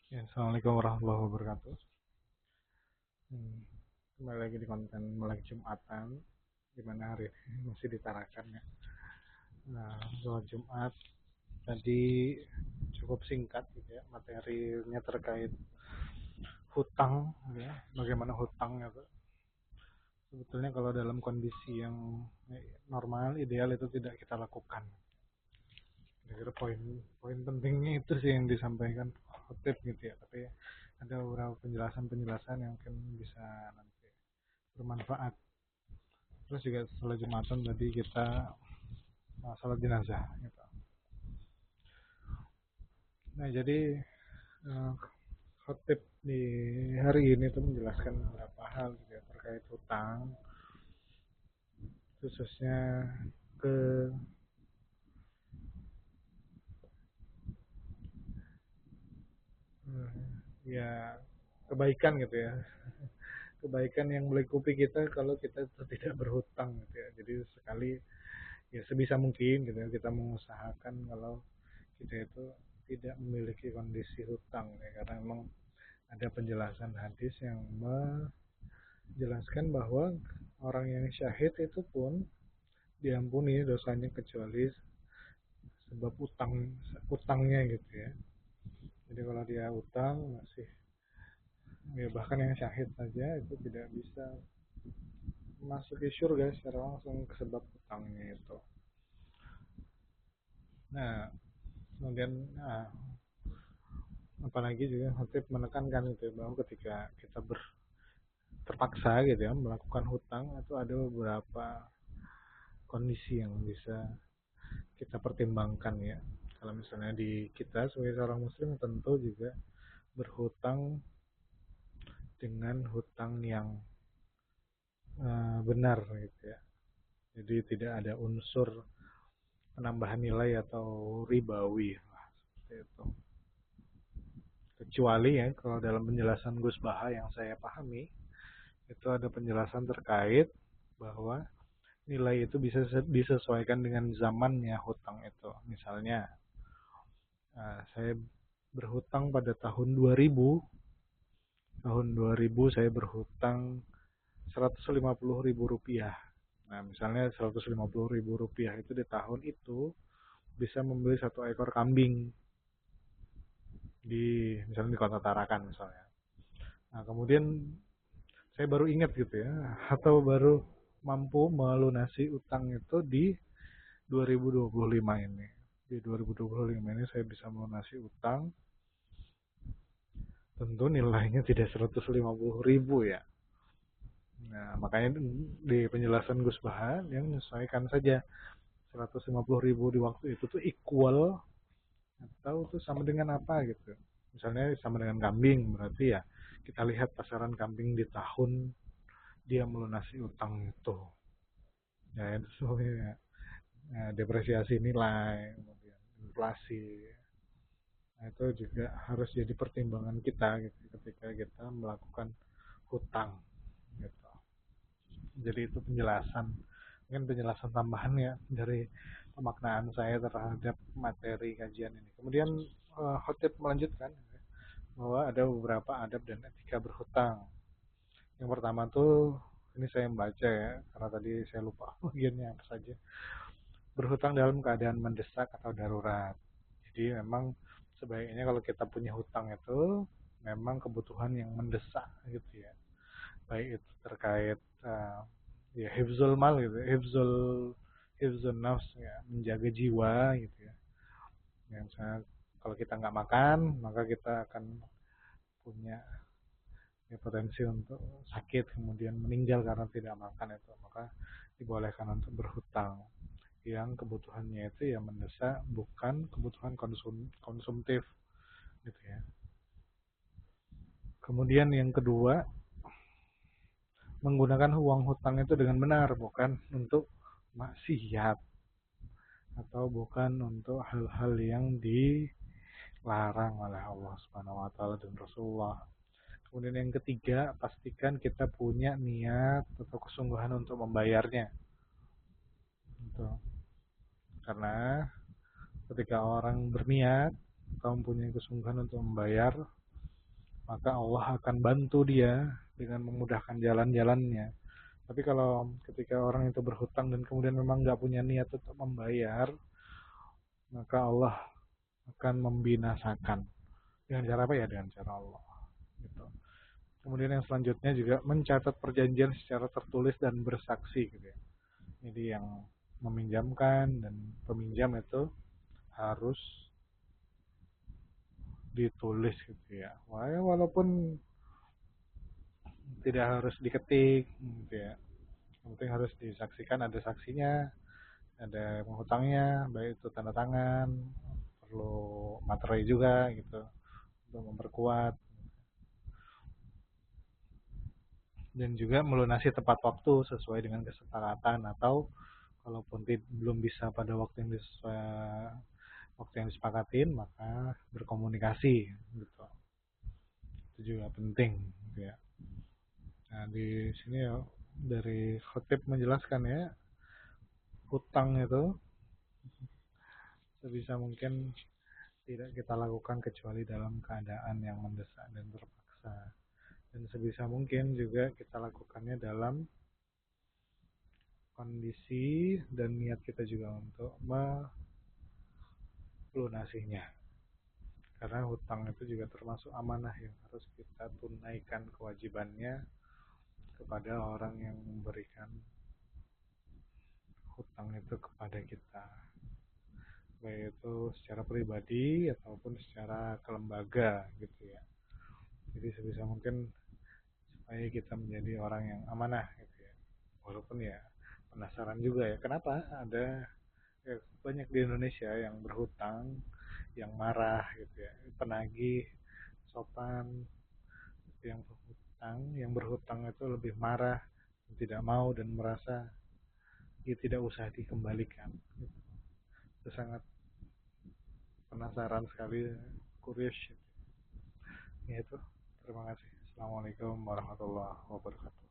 Ya, Assalamualaikum warahmatullahi wabarakatuh. Hmm, Kembali lagi di konten Melek Jumatan, di mana hari ini masih ditarakan ya. Nah, sholat Jumat tadi cukup singkat gitu ya, materinya terkait hutang, ya, bagaimana hutang itu. Sebetulnya kalau dalam kondisi yang normal, ideal itu tidak kita lakukan. Kira-kira poin pentingnya itu sih yang disampaikan khotib gitu ya. Tapi ada beberapa penjelasan-penjelasan yang mungkin bisa nanti bermanfaat. Terus juga setelah Jumatan tadi kita salat jenazah gitu. Nah, jadi uh, khotib di hari ini tuh menjelaskan beberapa hal gitu ya, terkait hutang, khususnya ke uh, ya kebaikan gitu ya, kebaikan yang melingkupi kita kalau kita itu tidak berhutang gitu ya. Jadi sekali ya sebisa mungkin gitu ya, kita mengusahakan kalau kita itu tidak memiliki kondisi hutang ya, karena memang ada penjelasan hadis yang menjelaskan bahwa orang yang syahid itu pun diampuni dosanya kecuali sebab utangnya gitu ya. Jadi kalau dia utang masih, ya bahkan yang syahid saja itu tidak bisa masuk ke surga secara langsung sebab utangnya itu. Nah, kemudian apalagi juga Hatib menekankan itu ya, bahwa ketika kita terpaksa gitu ya melakukan hutang itu ada beberapa kondisi yang bisa kita pertimbangkan ya. Kalau misalnya di kita sebagai seorang muslim tentu juga berhutang dengan hutang yang benar gitu ya. Jadi tidak ada unsur penambahan nilai atau ribawi lah, seperti itu. Kecuali ya kalau dalam penjelasan Gus Baha yang saya pahami itu ada penjelasan terkait bahwa nilai itu bisa disesuaikan dengan zamannya hutang itu. Misalnya saya berhutang pada tahun 2000, saya berhutang 150.000 rupiah. Nah, misalnya 150.000 rupiah itu di tahun itu bisa membeli satu ekor kambing misalnya di Kota Tarakan misalnya. Nah, kemudian saya baru ingat gitu ya, atau baru mampu melunasi utang itu di 2025 ini. Di 2025 ini saya bisa melunasi utang, tentu nilainya tidak 150.000 ya. Nah, makanya di penjelasan Gus Bahan yang menyesuaikan saja 150.000 di waktu itu tuh equal atau tuh sama dengan apa gitu. Misalnya sama dengan kambing, berarti ya kita lihat pasaran kambing di tahun dia melunasi utang itu. Ya itu semuanya depresiasi nilai, kemudian inflasi. Nah, itu juga harus jadi pertimbangan kita gitu, ketika kita melakukan hutang gitu. Jadi itu penjelasan, mungkin penjelasan tambahan ya dari pemaknaan saya terhadap materi kajian ini. Kemudian Khotib melanjutkan bahwa ada beberapa adab dan etika berhutang. Yang pertama tuh ini saya membaca ya, karena tadi saya lupa bagiannya apa saja. Berhutang dalam keadaan mendesak atau darurat. Jadi memang sebaiknya kalau kita punya hutang itu memang kebutuhan yang mendesak gitu ya. Baik itu terkait ya hifzul mal gitu, hifzul nafs ya, menjaga jiwa gitu ya. Yang misalnya kalau kita nggak makan, maka kita akan punya ya, potensi untuk sakit kemudian meninggal karena tidak makan itu, maka dibolehkan untuk berhutang yang kebutuhannya itu ya mendesak, bukan kebutuhan konsumtif gitu ya. Kemudian yang kedua, menggunakan uang hutang itu dengan benar, bukan untuk maksiat atau bukan untuk hal-hal yang dilarang oleh Allah Subhanahu wa taala dan Rasulullah. Kemudian yang ketiga, pastikan kita punya niat atau kesungguhan untuk membayarnya. Gitu. Karena ketika orang berniat atau mempunyai kesungguhan untuk membayar, maka Allah akan bantu dia dengan memudahkan jalan-jalannya. Tapi kalau ketika orang itu berhutang dan kemudian memang nggak punya niat untuk membayar, maka Allah akan membinasakan. Dengan cara apa ya? Dengan cara Allah. Gitu. Kemudian yang selanjutnya juga mencatat perjanjian secara tertulis dan bersaksi. Gitu ya. Jadi yang meminjamkan dan peminjam itu harus ditulis gitu ya. Walaupun tidak harus diketik gitu ya. Yang penting harus disaksikan, ada saksinya, ada penghutangnya, baik itu tanda tangan, perlu materai juga gitu untuk memperkuat, dan juga melunasi tepat waktu sesuai dengan kesepakatan, atau kalaupun belum bisa pada waktu yang disepakatin, maka berkomunikasi gitu. Itu juga penting gitu ya. Nah, di sini ya dari khotib menjelaskan ya, hutang itu sebisa mungkin tidak kita lakukan kecuali dalam keadaan yang mendesak dan terpaksa. Dan sebisa mungkin juga kita lakukannya dalam kondisi dan niat kita juga untuk melunasinya. Karena hutang itu juga termasuk amanah yang harus kita tunaikan kewajibannya kepada orang yang memberikan hutang itu kepada kita. Baik itu secara pribadi ataupun secara kelembaga gitu ya. Jadi sebisa mungkin supaya kita menjadi orang yang amanah gitu ya. Walaupun ya penasaran juga ya, kenapa ada ya, banyak di Indonesia yang berhutang, yang marah gitu ya, penagih sopan, yang berhutang itu lebih marah, tidak mau dan merasa ya, tidak usah dikembalikan gitu. Itu sangat penasaran sekali, curious ya. Itu terima kasih. Assalamualaikum warahmatullahi wabarakatuh.